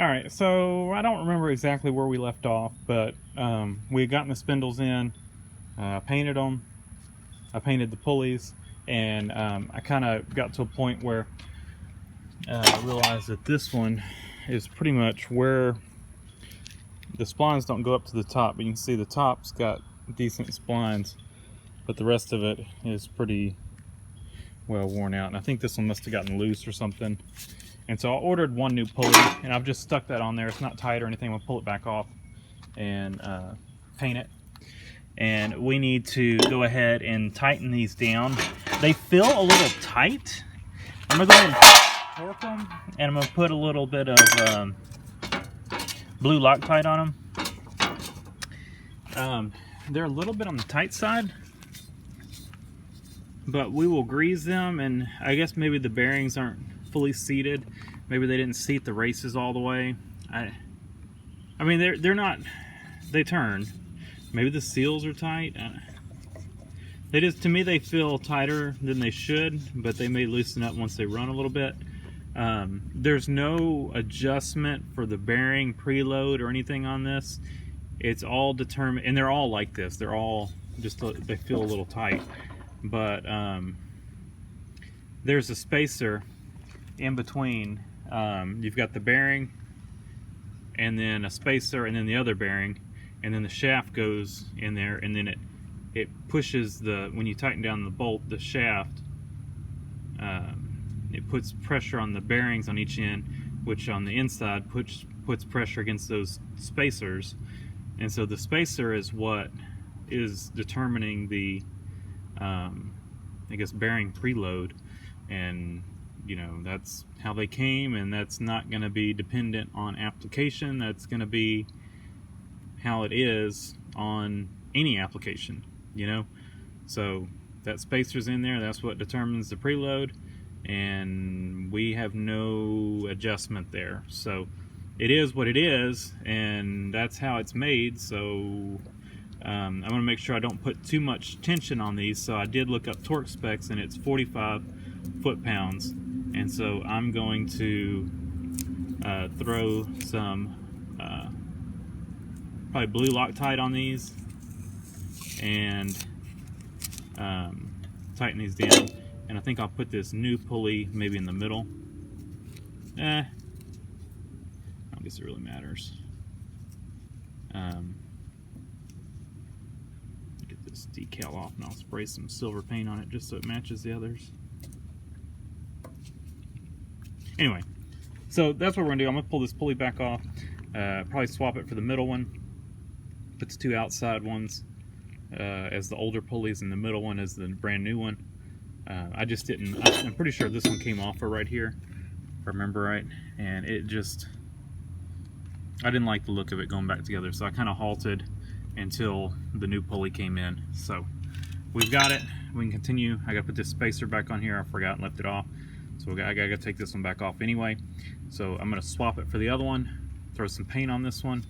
Alright, so I don't remember exactly where we left off, but we had gotten the spindles in, painted them, I painted the pulleys, and I kind of got to a point where I realized that this one is pretty much where the splines don't go up to the top, but you can see the top's got decent splines, but the rest of it is pretty well worn out, and I think this one must have gotten loose or something. And so I ordered one new pulley, and I've just stuck that on there. It's not tight or anything. We'll pull it back off and paint it. And we need to go ahead and tighten these down. They feel a little tight. I'm gonna go ahead and torque them, and I'm gonna put a little bit of blue Loctite on them. They're a little bit on the tight side, but we will grease them, and I guess maybe the bearings aren't fully seated. Maybe they didn't seat the races all the way. I mean, they're not. They turn. Maybe the seals are tight. They just, to me, they feel tighter than they should, but they may loosen up once they run a little bit. There's no adjustment for the bearing preload or anything on this. It's all determined, and they're all like this. They're all just, they feel a little tight. But there's a spacer in between. You've got the bearing, and then a spacer, and then the other bearing, and then the shaft goes in there, and then it pushes the, when you tighten down the bolt, the shaft, it puts pressure on the bearings on each end, which on the inside puts pressure against those spacers. And so the spacer is what is determining the I guess bearing preload, and you know, that's how they came, and that's not going to be dependent on application. That's going to be how it is on any application, you know. So that spacer's in there, that's what determines the preload, and we have no adjustment there. So it is what it is, and that's how it's made. So I'm going to make sure I don't put too much tension on these. So I did look up torque specs, and it's 45 foot-pounds. And so I'm going to throw some probably blue Loctite on these and tighten these down. And I think I'll put this new pulley maybe in the middle. I don't guess it really matters. Get this decal off, and I'll spray some silver paint on it just so it matches the others. Anyway, so that's what we're gonna do. I'm gonna pull this pulley back off, probably swap it for the middle one, put the two outside ones as the older pulleys, and the middle one is the brand new one. I just didn't, I'm pretty sure this one came off for right here, if I remember right, and it just, I didn't like the look of it going back together, so I kind of halted until the new pulley came in. So we've got it, we can continue. I gotta put this spacer back on here, I forgot and left it off. So I gotta take this one back off anyway. So I'm gonna swap it for the other one, throw some paint on this one,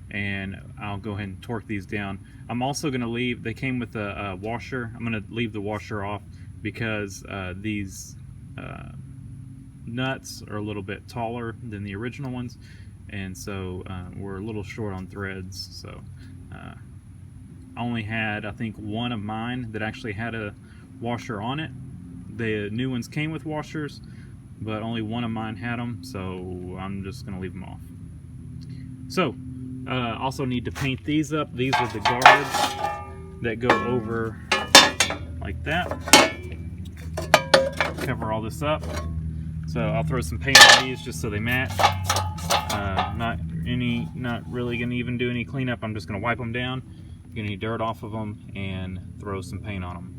and I'll go ahead and torque these down. I'm also gonna leave, they came with a washer. I'm gonna leave the washer off because these nuts are a little bit taller than the original ones, and so we're a little short on threads. So I only had, I think, one of mine that actually had a washer on it. The new ones came with washers, but only one of mine had them, so I'm just going to leave them off. So, also need to paint these up. These are the guards that go over like that. Cover all this up. So I'll throw some paint on these just so they match. Not really going to even do any cleanup. I'm just going to wipe them down, get any dirt off of them, and throw some paint on them.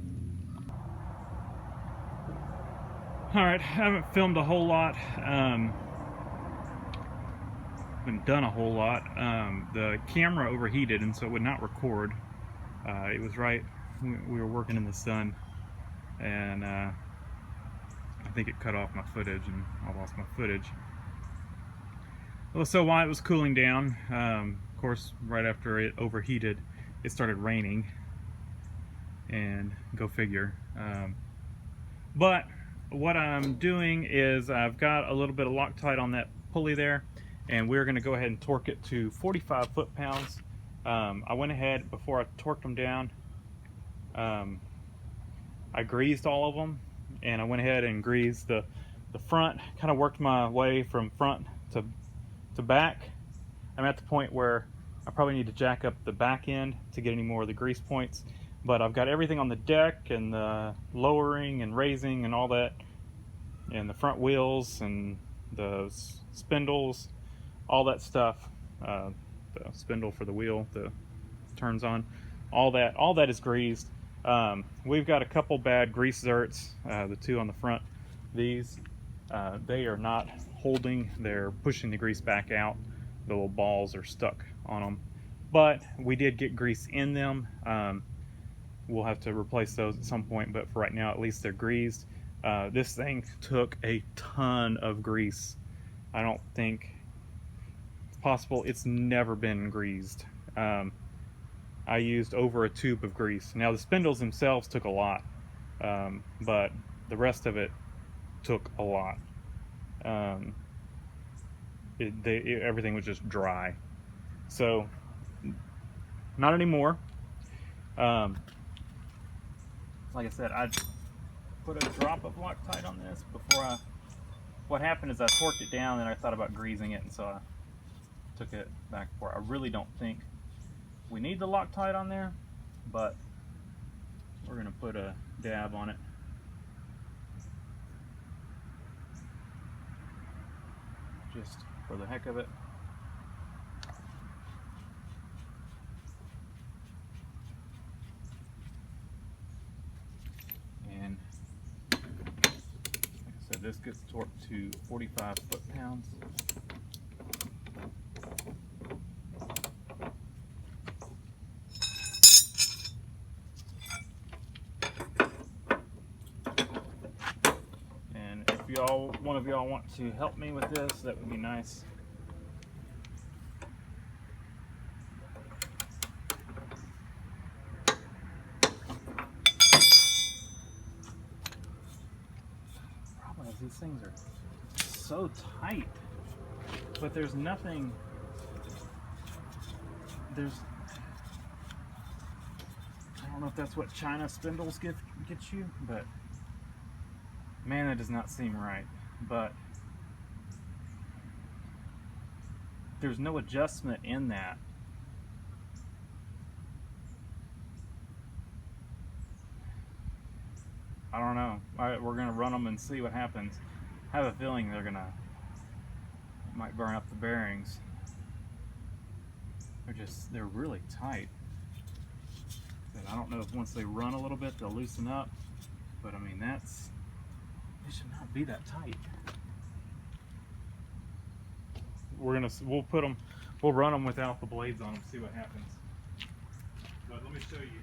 Alright, I haven't filmed a whole lot, haven't done a whole lot. The camera overheated, and so it would not record. It was right, we were working in the sun, and I think it cut off my footage, and I lost my footage. Well, so while it was cooling down, of course, right after it overheated, it started raining, and go figure. But what I'm doing is I've got a little bit of Loctite on that pulley there, and we're going to go ahead and torque it to 45 foot-pounds. I went ahead, before I torqued them down, I greased all of them, and I went ahead and greased the front, kind of worked my way from front to back. I'm at the point where I probably need to jack up the back end to get any more of the grease points, but I've got everything on the deck and the lowering and raising and all that, and the front wheels and the spindles, all that stuff, the spindle for the wheel, the turns on, all that is greased. We've got a couple bad grease zerts, the two on the front. These, they are not holding, they're pushing the grease back out. The little balls are stuck on them, but we did get grease in them. We'll have to replace those at some point, but for right now at least they're greased. This thing took a ton of grease. I don't think it's possible it's never been greased. I used over a tube of grease. Now the spindles themselves took a lot, but the rest of it took a lot. Everything was just dry. So not anymore. Like I said, I put a drop of Loctite on this before what happened is I torqued it down and I thought about greasing it, and so I took it back for. I really don't think we need the Loctite on there, but we're gonna put a dab on it. Just for the heck of it. And like I said, this gets torqued to 45 foot-pounds. And if one of y'all want to help me with this, that would be nice. These things are so tight, but there's nothing, I don't know if that's what China spindles get you, but man, that does not seem right. But there's no adjustment in that. I don't know. We're gonna run them and see what happens. I have a feeling might burn up the bearings. They're really tight. And I don't know if once they run a little bit they'll loosen up, but I mean they should not be that tight. We'll run them without the blades on them, see what happens. But let me show you.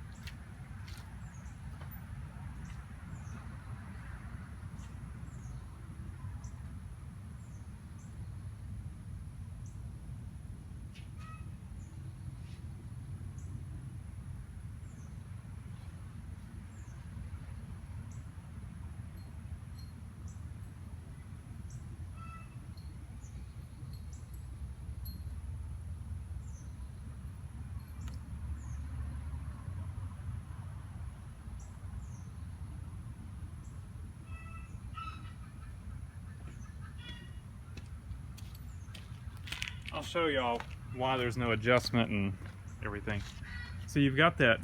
I'll show y'all why there's no adjustment and everything. So you've got that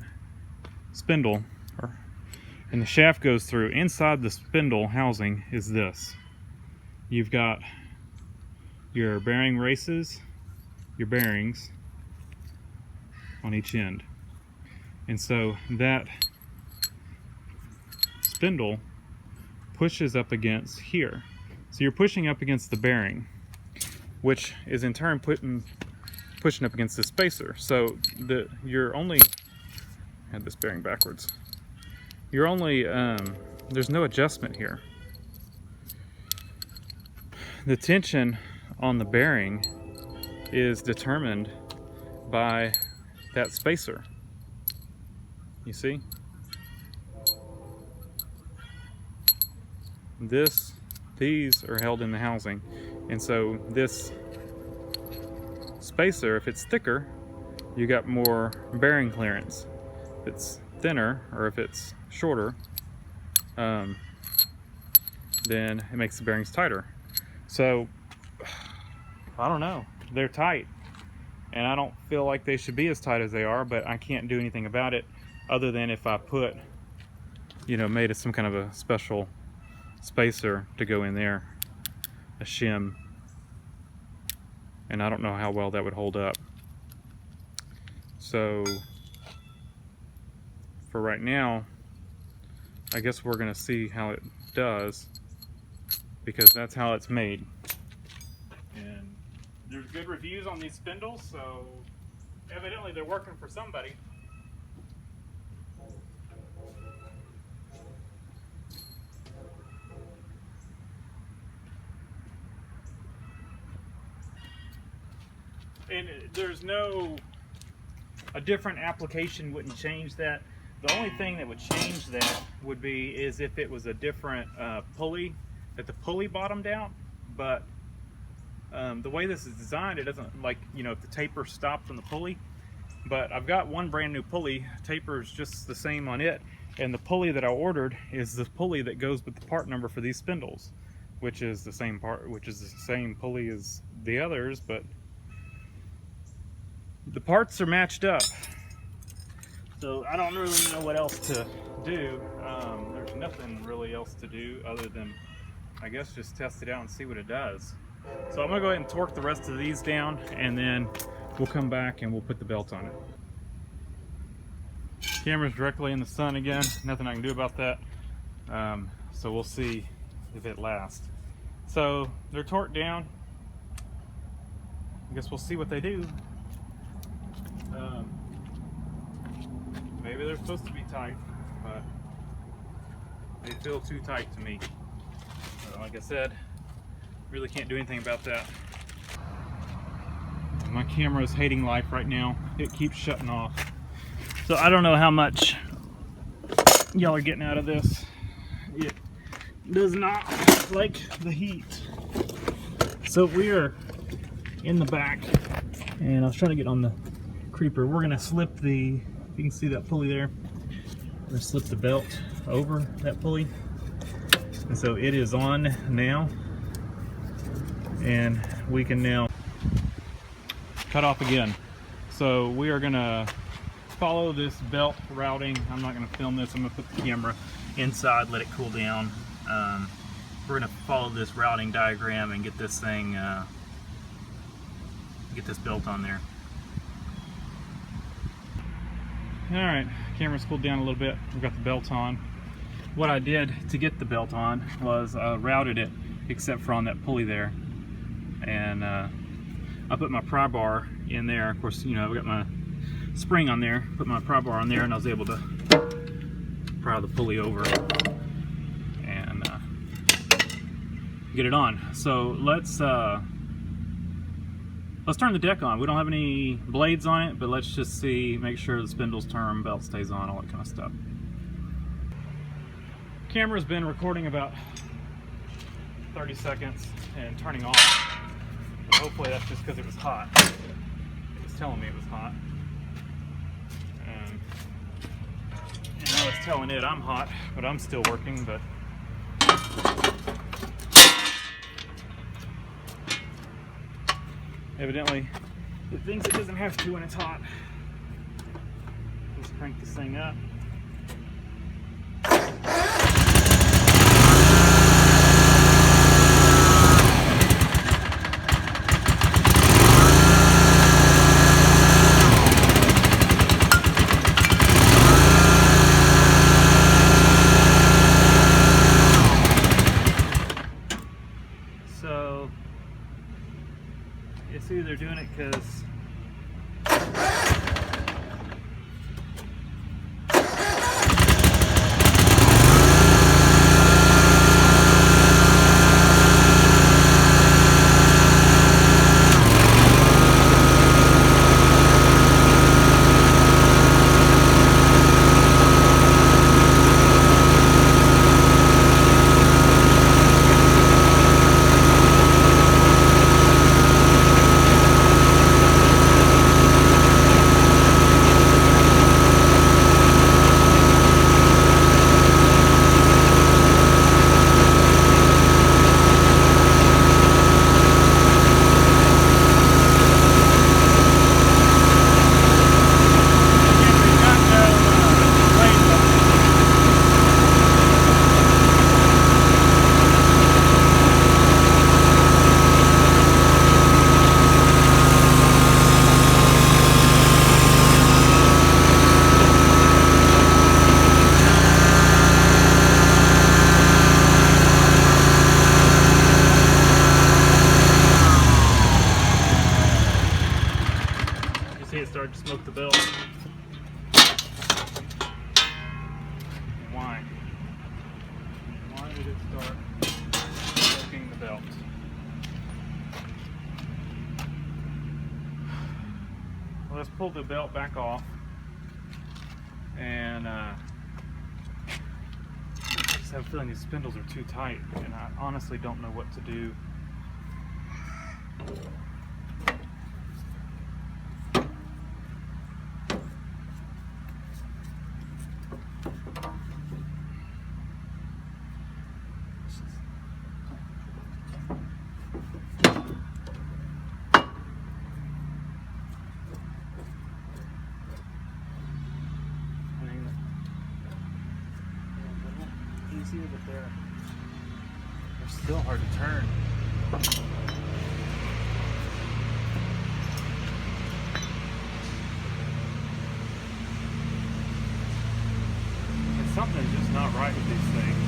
spindle, and the shaft goes through. Inside the spindle housing is this. You've got your bearing races, your bearings on each end. And so that spindle pushes up against here. So you're pushing up against the bearing, which is in turn pushing up against the spacer. So you're only, I had this bearing backwards. You're only, there's no adjustment here. The tension on the bearing is determined by that spacer. You see? These are held in the housing, and so this spacer, if it's thicker, you got more bearing clearance. If it's thinner, or if it's shorter, then it makes the bearings tighter. So I don't know, they're tight, and I don't feel like they should be as tight as they are, but I can't do anything about it other than if I put, you know, made some kind of a special spacer to go in there, a shim, and I don't know how well that would hold up. So for right now, I guess we're gonna see how it does, because that's how it's made. And there's good reviews on these spindles, so evidently they're working for somebody. And there's no, a different application wouldn't change that. The only thing that would change that would be is if it was a different pulley, that the pulley bottomed out. But the way this is designed, it doesn't, like, you know, if the taper stopped from the pulley. But I've got one brand new pulley, taper's just the same on it, and the pulley that I ordered is the pulley that goes with the part number for these spindles, which is the same part, which is the same pulley as the others, but the parts are matched up. So I don't really know what else to do. There's nothing really else to do other than, I guess, just test it out and see what it does. So I'm gonna go ahead and torque the rest of these down, and then we'll come back and we'll put the belt on it. Camera's directly in the sun again. Nothing I can do about that. So we'll see if it lasts. So they're torqued down. I guess we'll see what they do. Maybe they're supposed to be tight, but they feel too tight to me. Like I said, really can't do anything about that. My camera is hating life right now. It keeps shutting off. So I don't know how much y'all are getting out of this. It does not like the heat. So we are in the back, and I was trying to get on the creeper. We're gonna slip the, you can see that pulley there. We're gonna slip the belt over that pulley. And so it is on now. And we can now cut off again. So we are gonna follow this belt routing. I'm not gonna film this. I'm gonna put the camera inside, let it cool down. We're gonna follow this routing diagram and get this thing, get this belt on there. All right, camera's cooled down a little bit. We've got the belt on. What I did to get the belt on was routed it, except for on that pulley there. And I put my pry bar in there. Of course, you know, I've got my spring on there. Put my pry bar on there, and I was able to pry the pulley over and get it on. So let's turn the deck on. We don't have any blades on it, but let's just see, make sure the spindles turn, belt stays on, all that kind of stuff. Camera's been recording about 30 seconds and turning off. But hopefully that's just because it was hot. It was telling me it was hot. And I was telling it I'm hot, but I'm still working, but evidently it thinks it doesn't have to when it's hot. Let's crank this thing up. So it's either doing it because ready to start working the belt. Well, let's pull the belt back off, and I just have a feeling these spindles are too tight, and I honestly don't know what to do. Easier, but they're still hard to turn. And something's just not right with these things.